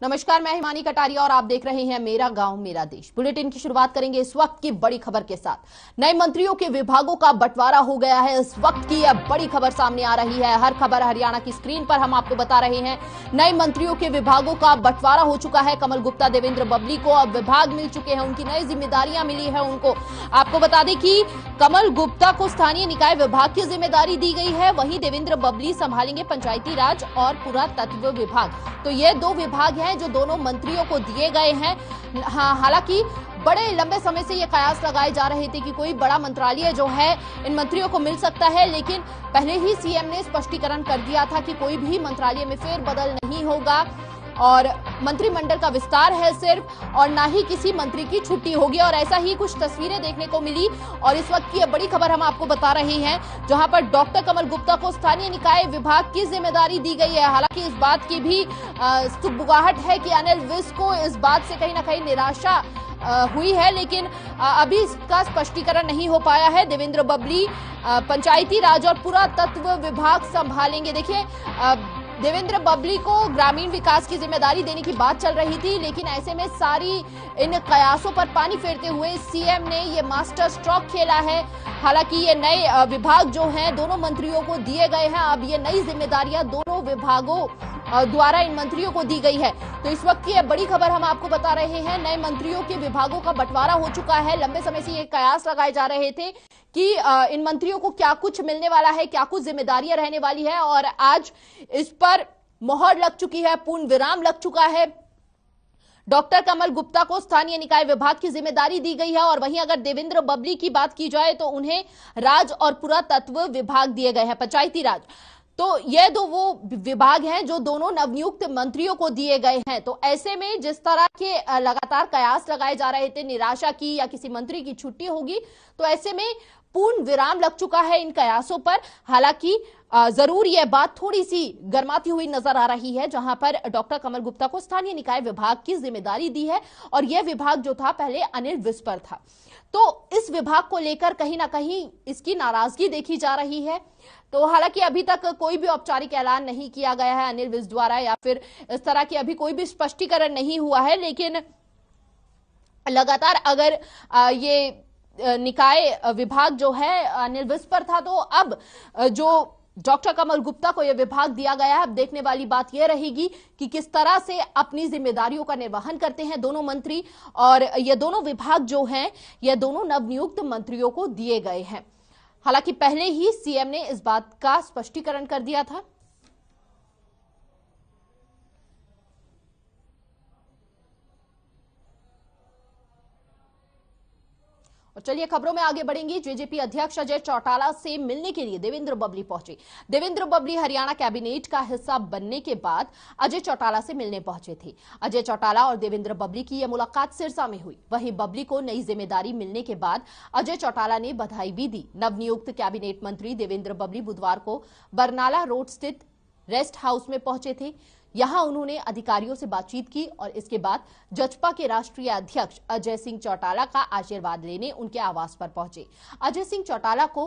नमस्कार, मैं हिमानी कटारिया और आप देख रहे हैं मेरा गांव मेरा देश। बुलेटिन की शुरुआत करेंगे इस वक्त की बड़ी खबर के साथ। नए मंत्रियों के विभागों का बंटवारा हो गया है। इस वक्त की यह बड़ी खबर सामने आ रही है। हर खबर हरियाणा की स्क्रीन पर हम आपको बता रहे हैं। नए मंत्रियों के विभागों का बंटवारा हो चुका है। कमल गुप्ता, देवेंद्र बबली को अब विभाग मिल चुके हैं, उनकी नई जिम्मेदारियां मिली है उनको। आपको बता दें कि कमल गुप्ता को स्थानीय निकाय विभाग की जिम्मेदारी दी गई है, वहीं देवेंद्र बबली संभालेंगे पंचायती राज और पुरातत्व विभाग। तो ये दो विभाग हैं जो दोनों मंत्रियों को दिए गए हैं। हालांकि बड़े लंबे समय से ये कयास लगाए जा रहे थे कि कोई बड़ा मंत्रालय जो है इन मंत्रियों को मिल सकता है, लेकिन पहले ही सीएम ने स्पष्टीकरण कर दिया था कि कोई भी मंत्रालय में फेरबदल नहीं होगा और मंत्रिमंडल का विस्तार है सिर्फ, और ना ही किसी मंत्री की छुट्टी होगी। और ऐसा ही कुछ तस्वीरें देखने को मिली और इस वक्त की यह बड़ी खबर हम आपको बता रहे हैं, जहां पर डॉक्टर कमल गुप्ता को स्थानीय निकाय विभाग की जिम्मेदारी दी गई है। हालांकि इस बात की भी सुगबुगाहट है कि अनिल विज को इस बात से कहीं ना कहीं निराशा हुई है, लेकिन अभी इसका स्पष्टीकरण नहीं हो पाया है। देवेंद्र बबली पंचायती राज और पुरातत्व विभाग संभालेंगे। देखिए, देवेंद्र बबली को ग्रामीण विकास की जिम्मेदारी देने की बात चल रही थी, लेकिन ऐसे में सारी इन कयासों पर पानी फेरते हुए सीएम ने ये मास्टर स्ट्रोक खेला है। हालांकि ये नए विभाग जो हैं दोनों मंत्रियों को दिए गए हैं। अब ये नई जिम्मेदारियां दोनों विभागों द्वारा इन मंत्रियों को दी गई है। तो इस वक्त की बड़ी खबर हम आपको बता रहे हैं, नए मंत्रियों के विभागों का बंटवारा हो चुका है। लंबे समय से ये कयास लगाए जा रहे थे कि इन मंत्रियों को क्या कुछ मिलने वाला है, क्या कुछ जिम्मेदारियां रहने वाली है, और आज इस पर मोहर लग चुकी है, पूर्ण विराम लग चुका है। डॉक्टर कमल गुप्ता को स्थानीय निकाय विभाग की जिम्मेदारी दी गई है और वहीं अगर देवेंद्र बबली की बात की जाए तो उन्हें राज और पुरातत्व विभाग दिए गए हैं, पंचायती राज। तो ये दो वो विभाग हैं जो दोनों नवनियुक्त मंत्रियों को दिए गए हैं। तो ऐसे में जिस तरह के लगातार कयास लगाए जा रहे थे निराशा की या किसी मंत्री की छुट्टी होगी, तो ऐसे में पूर्ण विराम लग चुका है इन कयासों पर। हालांकि जरूर यह बात थोड़ी सी गर्माती हुई नजर आ रही है, जहां पर डॉक्टर कमल गुप्ता को स्थानीय निकाय विभाग की जिम्मेदारी दी है और यह विभाग जो था पहले अनिल विज पर था। तो इस विभाग को लेकर कहीं ना कहीं इसकी नाराजगी देखी जा रही है। तो हालांकि अभी तक कोई भी औपचारिक ऐलान नहीं किया गया है अनिल विज द्वारा, या फिर इस तरह की अभी कोई भी स्पष्टीकरण नहीं हुआ है, लेकिन लगातार अगर ये निकाय विभाग जो है अनिल विज पर था, तो अब जो डॉक्टर कमल गुप्ता को यह विभाग दिया गया है, अब देखने वाली बात यह रहेगी कि किस तरह से अपनी जिम्मेदारियों का निर्वहन करते हैं दोनों मंत्री। और ये दोनों विभाग जो हैं ये दोनों नवनियुक्त मंत्रियों को दिए गए हैं। हालांकि पहले ही सीएम ने इस बात का स्पष्टीकरण कर दिया था। और चलिए खबरों में आगे बढ़ेंगे। जेजेपी अध्यक्ष अजय चौटाला से मिलने के लिए देवेंद्र बबली पहुंचे। देवेंद्र बबली हरियाणा कैबिनेट का हिस्सा बनने के बाद अजय चौटाला से मिलने पहुंचे थे। अजय चौटाला और देवेंद्र बबली की यह मुलाकात सिरसा में हुई। वहीं बबली को नई जिम्मेदारी मिलने के बाद अजय चौटाला ने बधाई भी दी। नवनियुक्त कैबिनेट मंत्री देवेंद्र बबली बुधवार को बरनाला रोड स्थित रेस्ट हाउस में पहुंचे थे। यहां उन्होंने अधिकारियों से बातचीत की और इसके बाद जजपा के राष्ट्रीय अध्यक्ष अजय सिंह चौटाला का आशीर्वाद लेने उनके आवास पर पहुंचे। अजय सिंह चौटाला को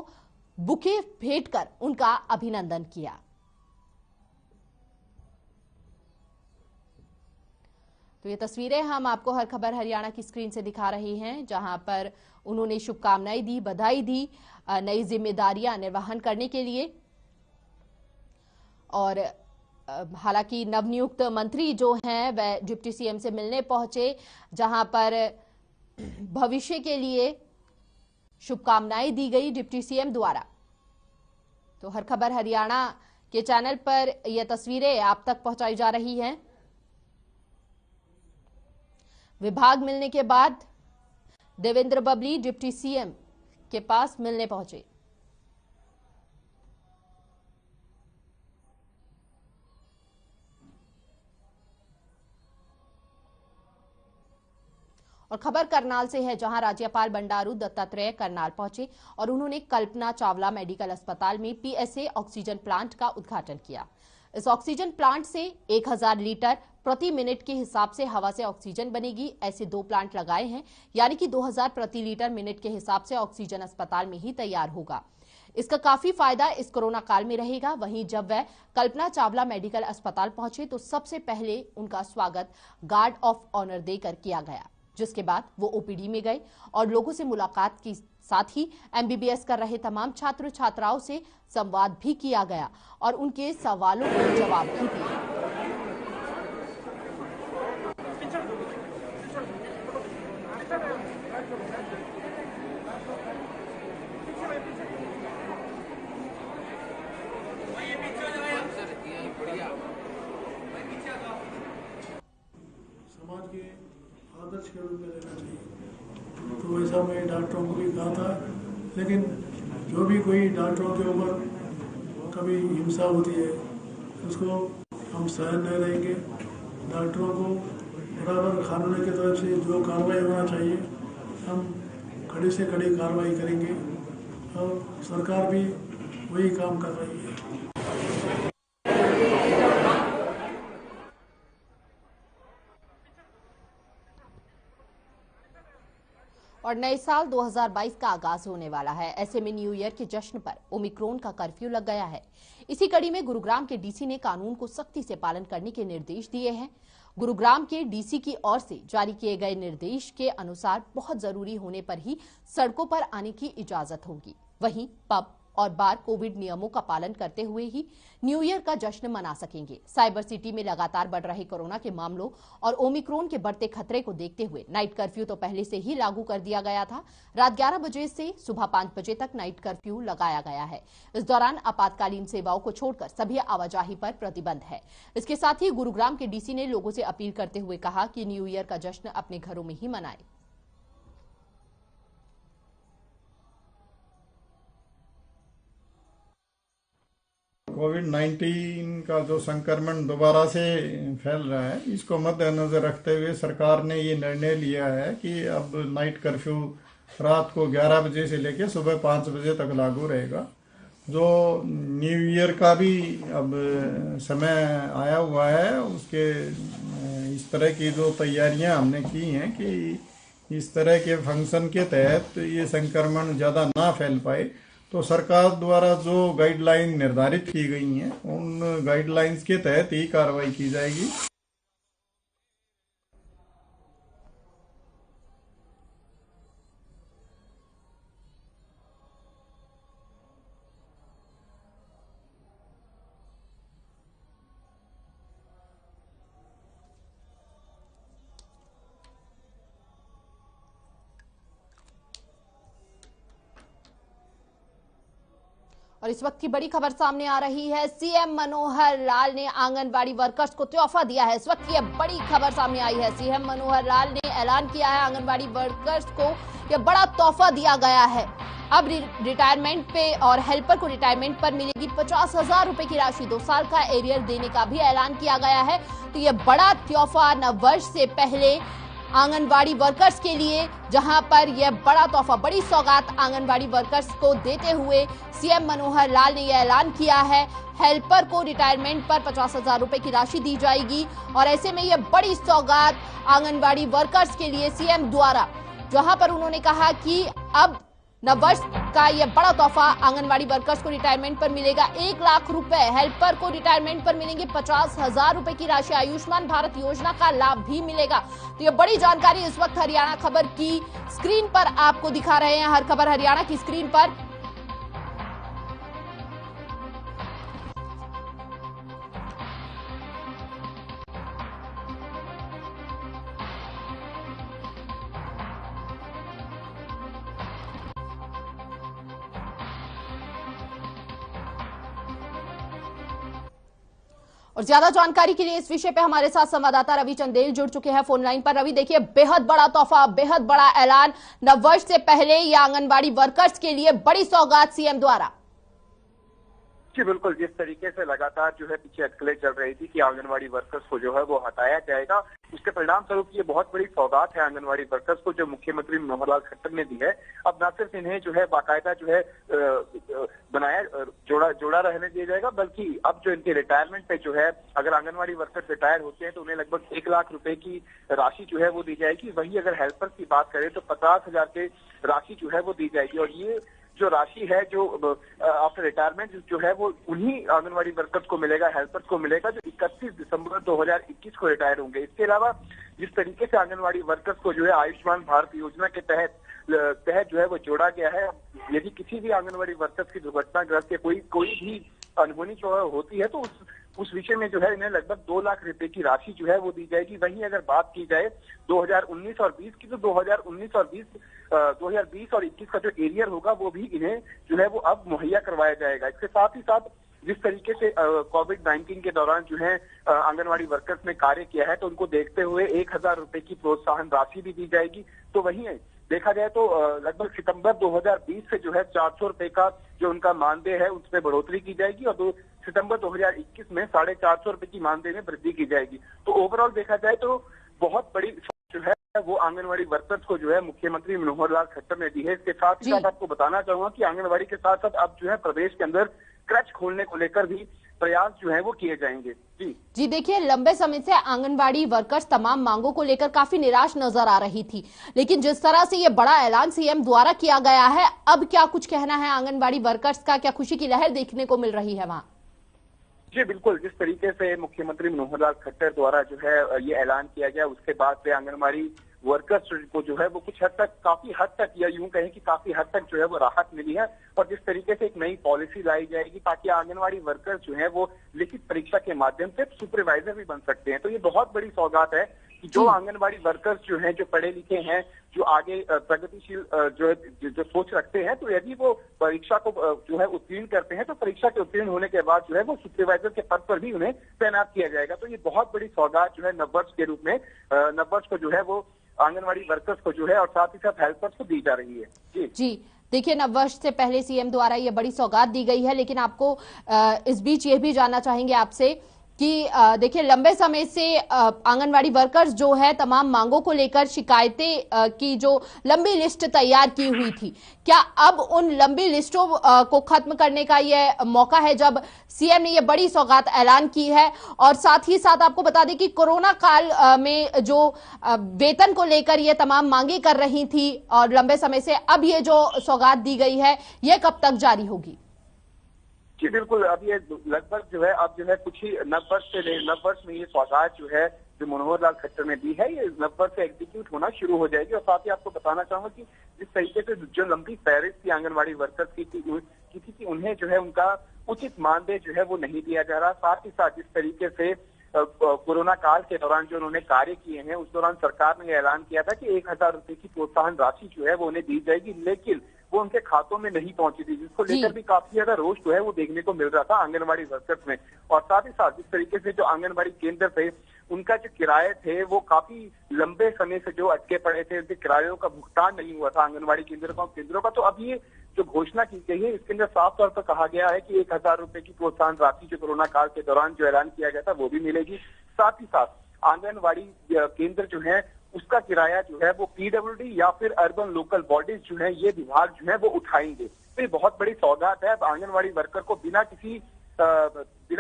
बुके भेंट कर उनका अभिनंदन किया। तो ये तस्वीरें हम आपको हर खबर हरियाणा की स्क्रीन से दिखा रहे हैं, जहां पर उन्होंने शुभकामनाएं दी, बधाई दी नई जिम्मेदारियां निर्वहन करने के लिए। और हालांकि नवनियुक्त मंत्री जो हैं वह डिप्टी सीएम से मिलने पहुंचे, जहां पर भविष्य के लिए शुभकामनाएं दी गई डिप्टी सीएम द्वारा। तो हर खबर हरियाणा के चैनल पर यह तस्वीरें आप तक पहुंचाई जा रही हैं। विभाग मिलने के बाद देवेंद्र बबली डिप्टी सीएम के पास मिलने पहुंचे। और खबर करनाल से है, जहां राज्यपाल बंडारू दत्तात्रेय करनाल पहुंचे और उन्होंने कल्पना चावला मेडिकल अस्पताल में पीएसए ऑक्सीजन प्लांट का उद्घाटन किया। इस ऑक्सीजन प्लांट से 1000 लीटर प्रति मिनट के हिसाब से हवा से ऑक्सीजन बनेगी। ऐसे 2 प्लांट लगाए हैं, यानी कि 2000 प्रति लीटर मिनट के हिसाब से ऑक्सीजन अस्पताल में ही तैयार होगा। इसका काफी फायदा इस कोरोना काल में रहेगा। वहीं जब वह कल्पना चावला मेडिकल अस्पताल पहुंचे तो सबसे पहले उनका स्वागत गार्ड ऑफ ऑनर देकर किया गया, जिसके बाद वो ओपीडी में गए और लोगों से मुलाकात की, साथ ही एमबीबीएस कर रहे तमाम छात्र छात्राओं से संवाद भी किया गया और उनके सवालों के जवाब भी दिए। समाज के आदर्श के रूप में रहना चाहिए, तो वैसा मैं डॉक्टरों को भी कहा था। लेकिन जो भी कोई डॉक्टरों के ऊपर कभी हिंसा होती है उसको हम सहन नहीं रहेंगे। डॉक्टरों को बराबर कानून की तरफ से जो कार्रवाई होना चाहिए हम कड़ी से कड़ी कार्रवाई करेंगे और सरकार भी वही काम कर रही है। और नए साल 2022 का आगाज होने वाला है। ऐसे में न्यू ईयर के जश्न पर ओमिक्रॉन का कर्फ्यू लग गया है। इसी कड़ी में गुरुग्राम के डीसी ने कानून को सख्ती से पालन करने के निर्देश दिए हैं। गुरुग्राम के डीसी की ओर से जारी किए गए निर्देश के अनुसार बहुत जरूरी होने पर ही सड़कों पर आने की इजाजत होगी। वहीं पब और बार कोविड नियमों का पालन करते हुए ही न्यू ईयर का जश्न मना सकेंगे। साइबर सिटी में लगातार बढ़ रहे कोरोना के मामलों और ओमिक्रॉन के बढ़ते खतरे को देखते हुए नाइट कर्फ्यू तो पहले से ही लागू कर दिया गया था। रात 11 बजे से सुबह 5 बजे तक नाइट कर्फ्यू लगाया गया है। इस दौरान आपातकालीन सेवाओं को छोड़कर सभी आवाजाही पर प्रतिबंध है। इसके साथ ही गुरुग्राम के डीसी ने लोगों से अपील करते हुए कहा कि न्यू ईयर का जश्न अपने घरों में ही मनाएं। कोविड-19 का जो संक्रमण दोबारा से फैल रहा है, इसको मद्देनजर रखते हुए सरकार ने ये निर्णय लिया है कि अब नाइट कर्फ्यू रात को 11 बजे से लेकर सुबह 5 बजे तक लागू रहेगा। जो न्यू ईयर का भी अब समय आया हुआ है, उसके इस तरह की जो तैयारियां हमने की हैं कि इस तरह के फंक्शन के तहत ये संक्रमण ज़्यादा ना फैल पाए, तो सरकार द्वारा जो गाइडलाइन निर्धारित की गई हैं उन गाइडलाइंस के तहत ही कार्रवाई की जाएगी। और इस वक्त की बड़ी खबर सामने आ रही है। सीएम मनोहर लाल ने आंगनबाड़ी वर्कर्स को तोहफा दिया है। इस वक्त की बड़ी खबर सामने आई है। सीएम मनोहर लाल ने ऐलान किया है आंगनबाड़ी वर्कर्स को यह बड़ा तोहफा दिया गया है। अब रिटायरमेंट पे और हेल्पर को रिटायरमेंट पर मिलेगी 50,000 रुपए की राशि। 2 साल का एरियर देने का भी ऐलान किया गया है। तो यह बड़ा तोहफा नववर्ष से पहले आंगनबाड़ी वर्कर्स के लिए, जहां पर यह बड़ा तोहफा, बड़ी सौगात आंगनबाड़ी वर्कर्स को देते हुए सीएम मनोहर लाल ने यह ऐलान किया है। हेल्पर को रिटायरमेंट पर 50,000 रुपए की राशि दी जाएगी और ऐसे में यह बड़ी सौगात आंगनबाड़ी वर्कर्स के लिए सीएम द्वारा, जहां पर उन्होंने कहा कि अब नववर्ष का यह बड़ा तोहफा आंगनबाड़ी वर्कर्स को रिटायरमेंट पर मिलेगा 1 लाख रुपए, हेल्पर को रिटायरमेंट पर मिलेंगे 50,000 रुपए की राशि, आयुष्मान भारत योजना का लाभ भी मिलेगा। तो यह बड़ी जानकारी इस वक्त हरियाणा खबर की स्क्रीन पर आपको दिखा रहे हैं। हर खबर हरियाणा की स्क्रीन पर और ज्यादा जानकारी के लिए इस विषय पे हमारे साथ संवाददाता रवि चंदेल जुड़ चुके हैं फोन लाइन पर। रवि, देखिए, बेहद बड़ा तोहफा, बेहद बड़ा ऐलान नववर्ष से पहले ये आंगनबाड़ी वर्कर्स के लिए बड़ी सौगात सीएम द्वारा। जी बिल्कुल, जिस तरीके से लगातार जो है पीछे अटकलें चल रही थी कि आंगनवाड़ी वर्कर्स को जो है वो हटाया जाएगा, उसके परिणाम स्वरूप ये बहुत बड़ी सौगात है आंगनवाड़ी वर्कर्स को जो मुख्यमंत्री मनोहर लाल खट्टर ने दी है। अब न सिर्फ इन्हें जो है बाकायदा जो है बनाया जोड़ा रहने दिया जाएगा, बल्कि अब जो इनके रिटायरमेंट पे जो है, अगर आंगनवाड़ी वर्कर्स रिटायर होते हैं तो उन्हें लगभग 1 लाख रुपए की राशि जो है वो दी जाएगी। वहीं अगर हेल्पर्स की बात करें तो 50,000 की राशि जो है वो दी जाएगी। और ये जो राशि है जो आफ्टर रिटायरमेंट जो है वो उन्हीं आंगनवाड़ी वर्कर्स को मिलेगा, हेल्पर्स को मिलेगा जो 31 दिसंबर 2021 को रिटायर होंगे। इसके अलावा जिस तरीके से आंगनवाड़ी वर्कर्स को जो है आयुष्मान भारत योजना के तहत जो है वो जोड़ा गया है, यदि किसी भी आंगनवाड़ी वर्कर्स की दुर्घटनाग्रस्त या कोई भी अनहोनी जो होती है तो उस विषय में जो है इन्हें लगभग 2 लाख रुपए की राशि जो है वो दी जाएगी। वहीं अगर बात की जाए 2019 और 20 की, तो 2019 और 2020 और 21 का जो एरियर होगा वो भी इन्हें जो है वो अब मुहैया करवाया जाएगा। इसके साथ ही साथ जिस तरीके से कोविड-19 के दौरान जो है आंगनवाड़ी वर्कर्स ने कार्य किया है, तो उनको देखते हुए 1000 रुपए की प्रोत्साहन राशि भी दी जाएगी। तो वहीं देखा जाए तो लगभग सितंबर 2020 से जो है 400 रुपए का जो उनका मानदेय है उसमें बढ़ोतरी की जाएगी और सितंबर 2021 में 450 रुपए की मानदेय में वृद्धि की जाएगी। तो ओवरऑल देखा जाए तो बहुत बड़ी जो है वो आंगनवाड़ी वर्कर्स को जो है मुख्यमंत्री मनोहर लाल खट्टर ने दी है। इसके साथ ही साथ आपको बताना चाहूंगा कि आंगनवाड़ी के साथ साथ अब जो है प्रदेश के अंदर क्रच खोलने को लेकर भी प्रयास जो है वो किए जाएंगे। जी देखिए, लंबे समय से आंगनवाड़ी वर्कर्स तमाम मांगों को लेकर काफी निराश नजर आ रही थी, लेकिन जिस तरह से ये बड़ा ऐलान सीएम द्वारा किया गया है, अब क्या कुछ कहना है आंगनवाड़ी वर्कर्स का? क्या खुशी की लहर देखने को मिल रही है वहाँ? जी बिल्कुल, जिस तरीके से मुख्यमंत्री मनोहर लाल खट्टर द्वारा जो है ये ऐलान किया गया, उसके बाद से आंगनवाड़ी वर्कर्स को जो है वो कुछ हद तक, काफी हद तक, या यूं कहें कि काफी हद तक जो है वो राहत मिली है। और जिस तरीके से एक नई पॉलिसी लाई जाएगी ताकि आंगनवाड़ी वर्कर्स जो है वो लिखित परीक्षा के माध्यम से सुपरवाइजर भी बन सकते हैं। तो ये बहुत बड़ी सौगात है कि जो आंगनवाड़ी वर्कर्स जो हैं, जो पढ़े लिखे हैं, जो आगे प्रगतिशील जो सोच रखते हैं, तो यदि वो परीक्षा को जो है उत्तीर्ण करते हैं तो परीक्षा के उत्तीर्ण होने के बाद जो है वो सुपरवाइजर के पद पर भी उन्हें तैनात किया जाएगा। तो ये बहुत बड़ी सौगात जो है नववर्ष के रूप में नववर्ष को जो है वो आंगनवाड़ी वर्कर्स को जो है और साथ ही साथ हेल्पर्स को दी जा रही है। जी देखिए, नववर्ष से पहले सीएम द्वारा ये बड़ी सौगात दी गई है, लेकिन आपको इस बीच ये भी जानना चाहेंगे आपसे कि देखिए, लंबे समय से आंगनवाड़ी वर्कर्स जो है तमाम मांगों को लेकर शिकायतें की जो लंबी लिस्ट तैयार की हुई थी, क्या अब उन लंबी लिस्टों को खत्म करने का ये मौका है जब सीएम ने ये बड़ी सौगात ऐलान की है? और साथ ही साथ आपको बता दें कि कोरोना काल में जो वेतन को लेकर ये तमाम मांगे कर रही थी और लंबे समय से, अब ये जो सौगात दी गई है ये कब तक जारी होगी? जी बिल्कुल, अब ये लगभग जो है अब जो है कुछ ही नववर्ष में ये सौगात जो है जो मनोहर लाल खट्टर ने दी है, ये नववर्ष से एग्जीक्यूट होना शुरू हो जाएगी। और साथ ही आपको बताना चाहूंगा कि जिस तरीके से जो लंबी फहरिस्त थी आंगनवाड़ी वर्कर्स की थी उन्हें जो है उनका उचित मानदेय जो है वो नहीं दिया जा रहा। साथ ही साथ जिस तरीके से कोरोना काल के दौरान जो उन्होंने कार्य किए हैं, उस दौरान सरकार ने ऐलान किया था कि 1000 रुपए की प्रोत्साहन राशि जो है वो उन्हें दी जाएगी, लेकिन वो उनके खातों में नहीं पहुंची थी, जिसको लेकर भी काफी ज्यादा रोष जो है वो देखने को मिल रहा था आंगनवाड़ी वर्कर्स में। और साथ ही साथ जिस तरीके से जो आंगनवाड़ी केंद्र थे उनका जो किराए थे वो काफी लंबे समय से जो अटके पड़े थे, उनके किरायों का भुगतान नहीं हुआ था आंगनवाड़ी केंद्रों का। तो अब ये जो घोषणा की गई है इसके अंदर साफ तौर पर कहा गया है कि 1000 रुपए की प्रोत्साहन राशि जो कोरोना काल के दौरान जो ऐलान किया गया था वो भी मिलेगी। साथ ही साथ आंगनवाड़ी केंद्र जो है उसका किराया जो है वो पीडब्ल्यूडी या फिर अर्बन लोकल बॉडीज जो है ये विभाग जो है वो उठाएंगे। तो ये बहुत बड़ी सौगात है। अब आंगनवाड़ी वर्कर को बिना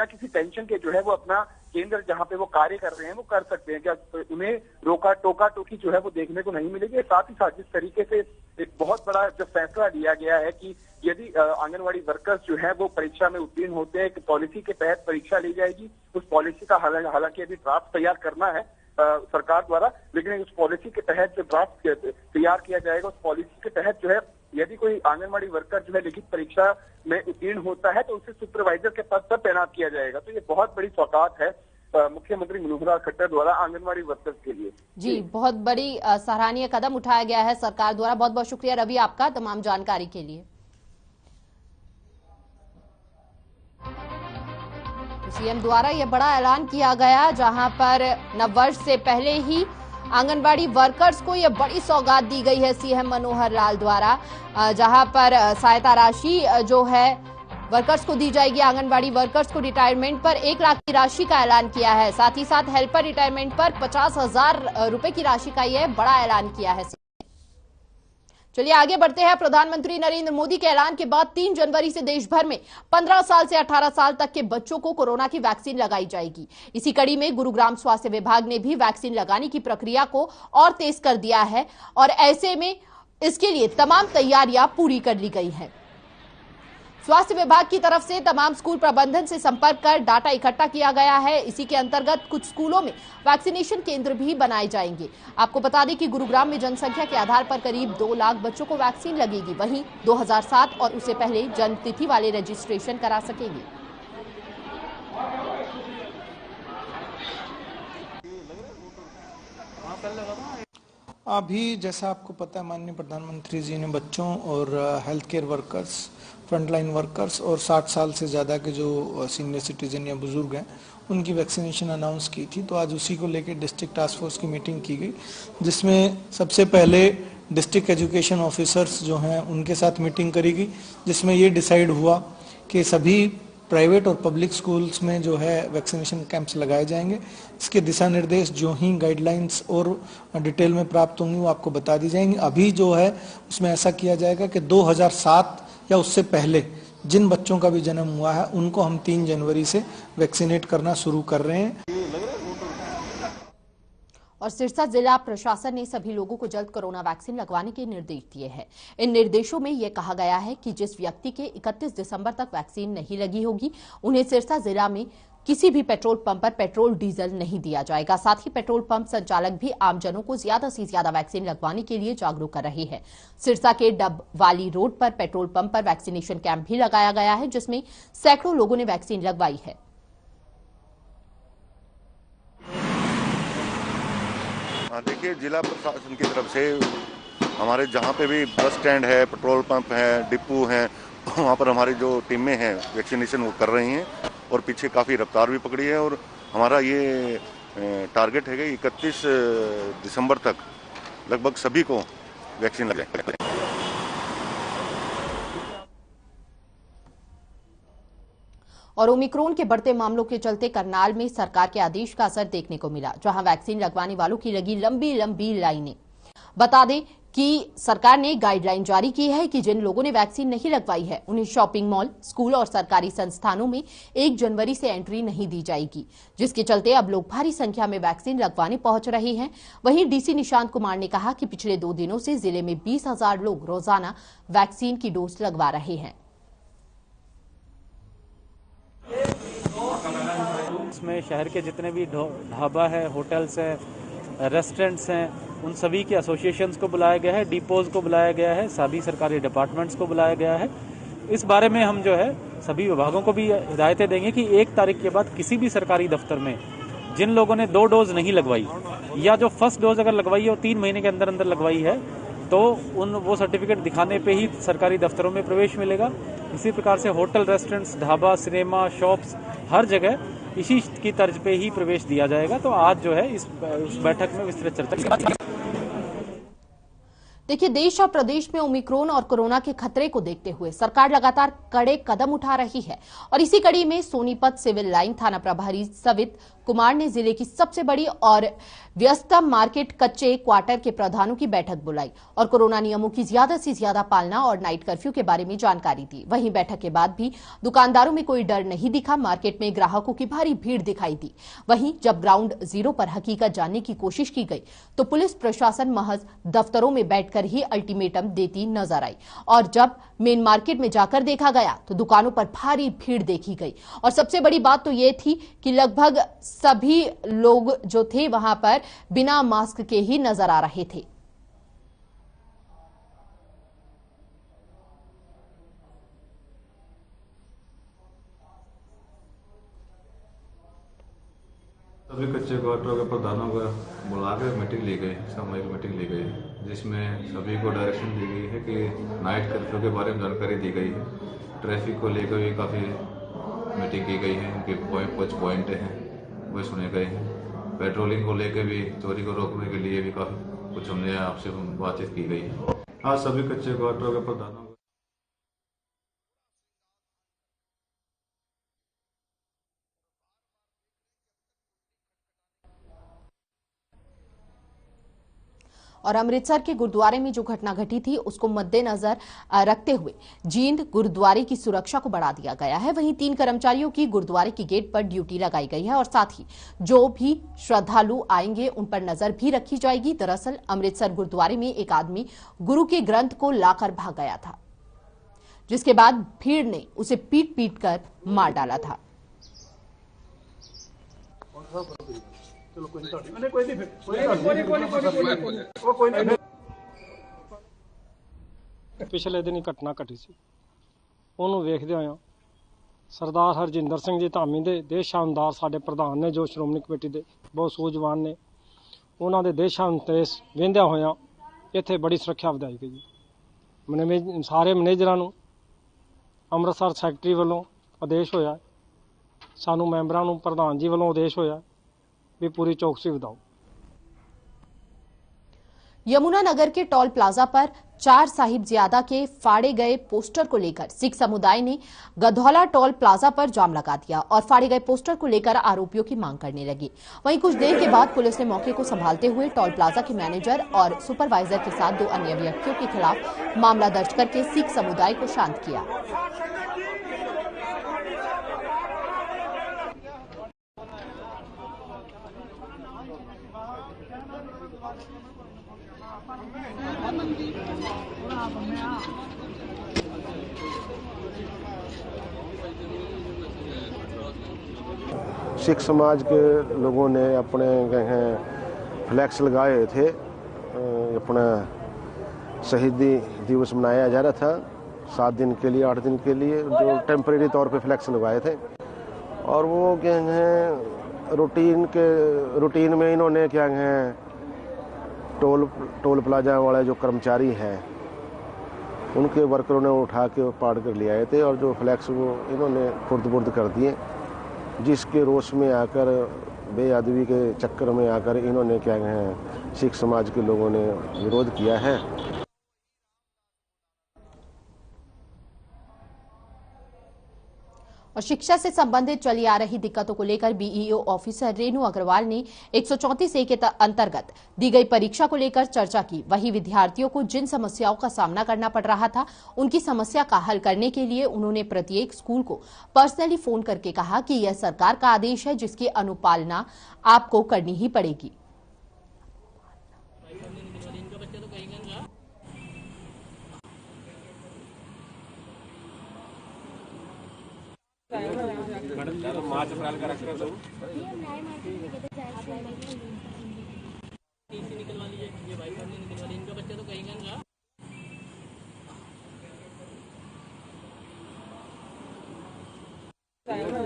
किसी टेंशन के जो है वो अपना केंद्र जहाँ पे वो कार्य कर रहे हैं वो कर सकते हैं। क्या उन्हें रोका टोका टोकी जो है वो देखने को नहीं मिलेगी। साथ ही साथ जिस तरीके से एक बहुत बड़ा जो फैसला लिया गया है कि यदि आंगनवाड़ी वर्कर्स जो है वो परीक्षा में उत्तीर्ण होते हैं, एक पॉलिसी के तहत परीक्षा ली जाएगी। उस पॉलिसी का हालांकि अभी ड्राफ्ट तैयार करना है सरकार द्वारा, लेकिन उस पॉलिसी के तहत जो ड्राफ्ट तैयार किया जाएगा, उस पॉलिसी के तहत जो है यदि कोई आंगनवाड़ी वर्कर जो है लिखित परीक्षा में उत्तीर्ण होता है तो उसे सुपरवाइजर के पद पर तैनात किया जाएगा। तो ये बहुत बड़ी सौगात है मुख्यमंत्री मनोहर लाल खट्टर द्वारा आंगनवाड़ी वर्कर्स के लिए। जी बहुत बड़ी सराहनीय कदम उठाया गया है सरकार द्वारा। बहुत बहुत शुक्रिया रवि आपका तमाम जानकारी के लिए। सीएम द्वारा यह बड़ा ऐलान किया गया जहां पर नववर्ष से पहले ही आंगनबाड़ी वर्कर्स को यह बड़ी सौगात दी गई है सीएम मनोहर लाल द्वारा, जहां पर सहायता राशि जो है वर्कर्स को दी जाएगी। आंगनबाड़ी वर्कर्स को रिटायरमेंट पर 1 लाख की राशि का ऐलान किया है। साथ ही साथ हेल्पर रिटायरमेंट पर 50,000 रुपए की राशि का यह बड़ा ऐलान किया है। चलिए आगे बढ़ते हैं। प्रधानमंत्री नरेंद्र मोदी के ऐलान के बाद 3 जनवरी से देश भर में 15 साल से 18 साल तक के बच्चों को कोरोना की वैक्सीन लगाई जाएगी। इसी कड़ी में गुरुग्राम स्वास्थ्य विभाग ने भी वैक्सीन लगाने की प्रक्रिया को और तेज कर दिया है और ऐसे में इसके लिए तमाम तैयारियां पूरी कर ली गई हैं। स्वास्थ्य विभाग की तरफ से तमाम स्कूल प्रबंधन से संपर्क कर डाटा इकट्ठा किया गया है। इसी के अंतर्गत कुछ स्कूलों में वैक्सीनेशन केंद्र भी बनाए जाएंगे। आपको बता दें कि गुरुग्राम में जनसंख्या के आधार पर करीब 2 लाख बच्चों को वैक्सीन लगेगी। वहीं 2007 और उससे पहले जन्म तिथि वाले रजिस्ट्रेशन करा सकेंगे। अभी जैसा आपको पता है, माननीय प्रधानमंत्री जी ने बच्चों और health care workers, frontline workers और 60 साल से ज़्यादा के जो सीनियर सिटीजन या बुजुर्ग हैं उनकी वैक्सीनेशन अनाउंस की थी। तो आज उसी को लेकर डिस्ट्रिक्ट टास्क फोर्स की मीटिंग की गई, जिसमें सबसे पहले डिस्ट्रिक्ट एजुकेशन ऑफिसर्स जो हैं उनके साथ मीटिंग करी गई, जिसमें ये डिसाइड हुआ कि सभी प्राइवेट और पब्लिक स्कूल्स में जो है वैक्सीनेशन कैंप्स लगाए जाएंगे। इसके दिशा निर्देश जो ही गाइडलाइंस और डिटेल में प्राप्त होंगी वो आपको बता दी जाएंगी। अभी जो है उसमें ऐसा किया जाएगा कि 2007 या उससे पहले जिन बच्चों का भी जन्म हुआ है उनको हम 3 जनवरी से वैक्सीनेट करना शुरू कर रहे हैं। और सिरसा जिला प्रशासन ने सभी लोगों को जल्द कोरोना वैक्सीन लगवाने के निर्देश दिए हैं। इन निर्देशों में यह कहा गया है कि जिस व्यक्ति के 31 दिसंबर तक वैक्सीन नहीं लगी होगी उन्हें सिरसा जिला में किसी भी पेट्रोल पंप पर पेट्रोल डीजल नहीं दिया जाएगा। साथ ही पेट्रोल पंप संचालक भी आमजनों को ज्यादा से ज्यादा वैक्सीन लगवाने के लिए जागरूक कर रहे हैं। सिरसा के डबवाली रोड पर पेट्रोल पंप पर वैक्सीनेशन कैंप भी लगाया गया है, जिसमें सैकड़ों लोगों ने वैक्सीन लगवाई है। देखिए, जिला प्रशासन की तरफ से हमारे जहाँ पे भी बस स्टैंड है, पेट्रोल पंप है, डिपो हैं, वहाँ पर हमारी जो टीमें हैं वैक्सीनेशन वो कर रही हैं और पीछे काफ़ी रफ्तार भी पकड़ी है। और हमारा ये टारगेट है कि 31 दिसंबर तक लगभग सभी को वैक्सीन लगे। और ओमिक्रॉन के बढ़ते मामलों के चलते करनाल में सरकार के आदेश का असर देखने को मिला, जहां वैक्सीन लगवाने वालों की लगी लंबी लंबी लाइनें। बता दें कि सरकार ने गाइडलाइन जारी की है कि जिन लोगों ने वैक्सीन नहीं लगवाई है उन्हें शॉपिंग मॉल, स्कूल और सरकारी संस्थानों में 1 जनवरी से एंट्री नहीं दी जाएगी, जिसके चलते अब लोग भारी संख्या में वैक्सीन लगवाने पहुंच रहे हैं। वहीं डीसी निशांत कुमार ने कहा कि पिछले 2 दिनों से जिले में 20,000 लोग रोजाना वैक्सीन की डोज लगवा रहे हैं। इसमें शहर के जितने भी ढाबा है, होटल्स हैं, रेस्टोरेंट्स हैं, उन सभी के एसोसिएशंस को बुलाया गया है, डिपोज को बुलाया गया है, सभी सरकारी डिपार्टमेंट्स को बुलाया गया है। इस बारे में हम जो है सभी विभागों को भी हिदायतें देंगे कि 1 तारीख के बाद किसी भी सरकारी दफ्तर में जिन लोगों ने 2 डोज नहीं लगवाई या जो फर्स्ट डोज अगर लगवाई है और 3 महीने के अंदर अंदर लगवाई है तो वो सर्टिफिकेट दिखाने पे ही सरकारी दफ्तरों में प्रवेश मिलेगा। इसी प्रकार से hotel, restaurants, dhaba, cinema, shops, हर जगह इसी की तर्ज पे ही प्रवेश दिया जाएगा। तो आज जो है इस बैठक में विस्तृत चर्चा। देखिए, देश और प्रदेश में ओमिक्रॉन और कोरोना के खतरे को देखते हुए सरकार लगातार कड़े कदम उठा रही है और इसी कड़ी में सोनीपत सिविल लाइन थाना प्रभारी सवित कुमार ने जिले की सबसे बड़ी और व्यस्तम मार्केट कच्चे क्वार्टर के प्रधानों की बैठक बुलाई और कोरोना नियमों की ज्यादा से ज्यादा पालना और नाइट कर्फ्यू के बारे में जानकारी दी। वहीं बैठक के बाद भी दुकानदारों में कोई डर नहीं दिखा। मार्केट में ग्राहकों की भारी भीड़ दिखाई दी। वहीं जब ग्राउंड जीरो पर हकीकत जानने की कोशिश की गई तो पुलिस प्रशासन महज दफ्तरों में बैठकर ही अल्टीमेटम देती नजर आई और जब मेन मार्केट में जाकर देखा गया तो दुकानों पर भारी भीड़ देखी गई। और सबसे बड़ी बात तो ये थी कि लगभग सभी लोग जो थे वहां पर बिना मास्क के ही नजर आ रहे थे। सभी कच्चे क्वार्टरों के प्रधानों को बुलाकर मीटिंग ली गई, सामूहिक मीटिंग ली गई, जिसमें सभी को डायरेक्शन दी गई है कि नाइट कर्फ्यू के बारे में जानकारी दी गई है। ट्रैफिक को लेकर भी काफ़ी मीटिंग की गई है, उनके कुछ पॉइंट हैं वो सुने गए हैं। पेट्रोलिंग को लेकर भी, चोरी को रोकने के लिए भी काफ़ी कुछ हमने आपसे बातचीत की गई है। आज सभी कच्चे क्वार्टरों के प्रधानों और अमृतसर के गुरुद्वारे में जो घटना घटी थी उसको मद्देनजर रखते हुए जींद गुरुद्वारे की सुरक्षा को बढ़ा दिया गया है। वहीं 3 कर्मचारियों की गुरुद्वारे की गेट पर ड्यूटी लगाई गई है और साथ ही जो भी श्रद्धालु आएंगे उन पर नजर भी रखी जाएगी। दरअसल अमृतसर गुरुद्वारे में एक आदमी गुरु के ग्रंथ को लाकर भाग गया था, जिसके बाद भीड़ ने उसे पीट पीट कर मार डाला था। पिछले दिन ही घटना घटी सी, ਉਹਨੂੰ ਵੇਖਦੇ ਹੋਇਆ ਸਰਦਾਰ ਹਰਜਿੰਦਰ ਸਿੰਘ ਜੀ ਧਾਮੀ ਦੇ ਦੇਸ਼ਾਂਦਾਰ ਸਾਡੇ ਪ੍ਰਧਾਨ ਨੇ, ਜੋ ਸ਼੍ਰੋਮਣੀ ਕਮੇਟੀ ਦੇ ਬਹੁਤ ਸੂਝਵਾਨ ਨੇ, ਉਹਨਾਂ ਦੇ ਦੇਸ਼ਾਂਤੇਸ ਵੇਂਦਿਆਂ ਹੋਇਆ ਇੱਥੇ ਬੜੀ ਸੁਰੱਖਿਆ ਵਧਾਈ ਗਈ। ਸਾਰੇ ਮੈਨੇਜਰਾਂ ਨੂੰ ਅੰਮ੍ਰਿਤਸਰ ਸੈਕਟਰੀ ਵੱਲੋਂ ਆਦੇਸ਼ ਹੋਇਆ, ਸਾਨੂੰ ਮੈਂਬਰਾਂ ਨੂੰ ਪ੍ਰਧਾਨ ਜੀ ਵੱਲੋਂ ਆਦੇਸ਼ ਹੋਇਆ भी पूरी चौकसी बताओ। यमुनानगर के टोल प्लाजा पर 4 साहिबजादा के फाड़े गए पोस्टर को लेकर सिख समुदाय ने गधौला टोल प्लाजा पर जाम लगा दिया और फाड़े गए पोस्टर को लेकर आरोपियों की मांग करने लगी। वहीं कुछ देर के बाद पुलिस ने मौके को संभालते हुए टोल प्लाजा के मैनेजर और सुपरवाइजर के साथ 2 अन्य व्यक्तियों के खिलाफ मामला दर्ज करके सिख समुदाय को शांत किया। सिख समाज के लोगों ने अपने फ्लैक्स लगाए थे। अपना शहीदी दिवस मनाया जा रहा था 7 दिन के लिए 8 दिन के लिए, जो टेम्परेरी तौर पे फ्लैक्स लगाए थे। और वो क्या हैं रूटीन में इन्होंने क्या हैं टोल प्लाजा वाले जो कर्मचारी हैं उनके वर्करों ने उठा के पाड़ कर ले आए थे और जो फ्लैक्स वो इन्होंने खुर्द-बुर्द कर दिए, जिसके रोष में आकर बेअदबी के चक्कर में आकर इन्होंने क्या है सिख समाज के लोगों ने विरोध किया है। और शिक्षा से संबंधित चली आ रही दिक्कतों को लेकर बीईओ ऑफिसर रेणु अग्रवाल ने 134A के अंतर्गत दी गई परीक्षा को लेकर चर्चा की। वहीं विद्यार्थियों को जिन समस्याओं का सामना करना पड़ रहा था, उनकी समस्या का हल करने के लिए उन्होंने प्रत्येक स्कूल को पर्सनली फोन करके कहा कि यह सरकार का आदेश है, जिसकी अनुपालना आपको करनी ही पड़ेगी। मार्च अप्रैल का रख रहे हो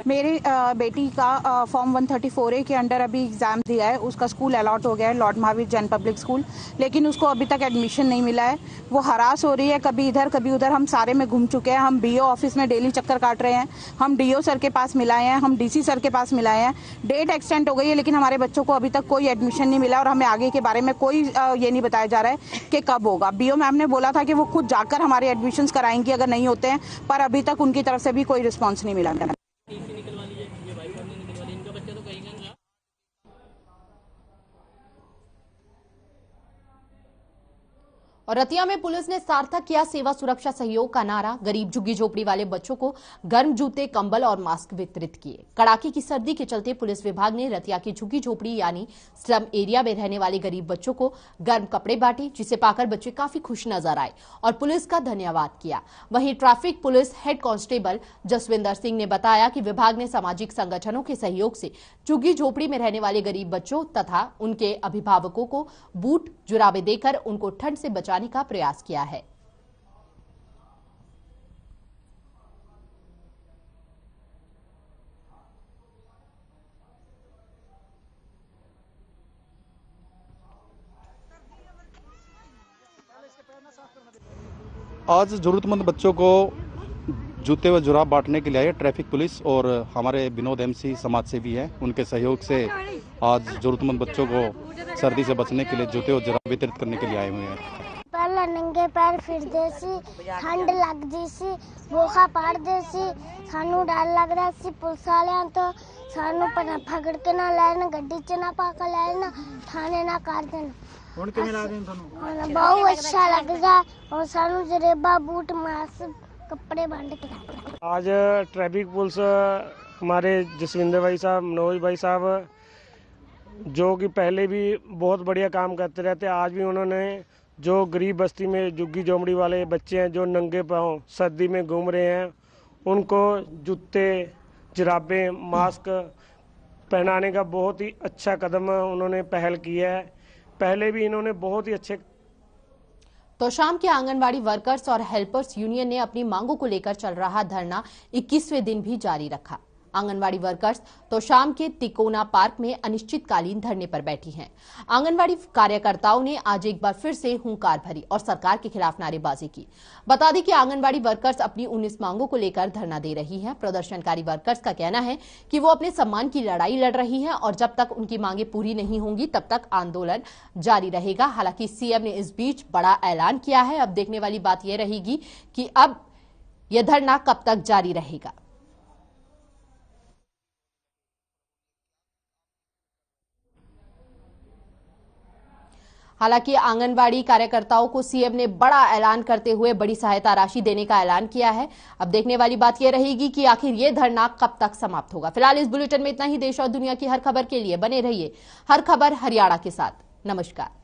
मेरी बेटी का फॉर्म 134A के अंडर अभी एग्जाम दिया है, उसका स्कूल अलॉट हो गया है Lord Mahavir Jain public school, लेकिन उसको अभी तक एडमिशन नहीं मिला है। वो हरास हो रही है, कभी इधर कभी उधर। हम सारे में घूम चुके हैं, हम बीओ ऑफिस में डेली चक्कर काट रहे हैं, हम डीओ सर के पास मिलाए हैं, हम डीसी सर के पास मिलाए हैं। डेट एक्सटेंड हो गई है, लेकिन हमारे बच्चों को अभी तक कोई एडमिशन नहीं मिला और हमें आगे के बारे में कोई ये नहीं बताया जा रहा है कि कब होगा। बीओ मैम ने बोला था कि वो खुद जाकर हमारे एडमिशन कराएंगी अगर नहीं होते हैं, पर अभी तक उनकी तरफ से भी कोई रिस्पॉन्स नहीं मिला। और रतिया में पुलिस ने सार्थक किया सेवा सुरक्षा सहयोग का नारा। गरीब झुग्गी झोपड़ी वाले बच्चों को गर्म जूते, कंबल और मास्क वितरित किए। कड़ाके की सर्दी के चलते पुलिस विभाग ने रतिया की झुग्गी झोपड़ी यानी स्लम एरिया में रहने वाले गरीब बच्चों को गर्म कपड़े बांटे, जिसे पाकर बच्चे काफी खुश नजर आए और पुलिस का धन्यवाद किया। वहीं traffic police head constable Jasvinder Singh ने बताया कि विभाग ने सामाजिक संगठनों के सहयोग से झुग्गी झोपड़ी में रहने वाले गरीब बच्चों तथा उनके अभिभावकों को बूट जुराबे देकर उनको ठंड से बचाने का प्रयास किया है। आज जरूरतमंद बच्चों को जूते व जुराब बांटने के लिए आए ट्रैफिक पुलिस और हमारे विनोद एमसी समाज सेवी हैं। उनके सहयोग से आज जरूरतमंद बच्चों को सर्दी से बचने के लिए जूते और जुराब वितरित करने के लिए आए हुए हैं। पहले नंगे पैर फिरदे सी, ठंड लगदी सी, बोखा पाड़दे सी, सानू डर लग रहा सी। पुलिस वाले तो सानू पकड़ के ना लैन, गड्डी च ना पाकर लैन, थाने ना कर देन। हुण किवें लग रहा थानू? बहुत अच्छा लगदा और सानू जरेबा, बूट, मास्क, कपड़े बांट के। आज ट्रैफिक पुलिस हमारे जसविंदर भाई साहब, मनोज भाई साहब, जो कि पहले भी बहुत बढ़िया काम करते रहते, आज भी उन्होंने जो गरीब बस्ती में झुग्गी झोंपड़ी वाले बच्चे हैं जो नंगे पांव सर्दी में घूम रहे हैं, उनको जूते, जुराबें, मास्क पहनाने का बहुत ही अच्छा कदम उन्होंने पहल किया है। पहले भी इन्होंने बहुत ही अच्छे। तो शाम के आंगनवाड़ी वर्कर्स और हेल्पर्स यूनियन ने अपनी मांगों को लेकर चल रहा धरना 21वें दिन भी जारी रखा। आंगनवाड़ी वर्कर्स तो शाम के तिकोना पार्क में अनिश्चितकालीन धरने पर बैठी हैं। आंगनवाड़ी कार्यकर्ताओं ने आज एक बार फिर से हुंकार भरी और सरकार के खिलाफ नारेबाजी की। बता दें कि आंगनवाड़ी वर्कर्स अपनी 19 मांगों को लेकर धरना दे रही हैं। प्रदर्शनकारी वर्कर्स का कहना है कि वो अपने सम्मान की लड़ाई लड़ रही हैं और जब तक उनकी मांगे पूरी नहीं होंगी तब तक आंदोलन जारी रहेगा। हालांकि सीएम ने इस बीच बड़ा ऐलान किया है। अब देखने वाली बात यह रहेगी कि अब यह धरना कब तक जारी रहेगा। हालांकि आंगनबाड़ी कार्यकर्ताओं को सीएम ने बड़ा ऐलान करते हुए बड़ी सहायता राशि देने का ऐलान किया है। अब देखने वाली बात यह रहेगी कि आखिर ये धरना कब तक समाप्त होगा। फिलहाल इस बुलेटिन में इतना ही। देश और दुनिया की हर खबर के लिए बने रहिए हर खबर हरियाणा के साथ। नमस्कार।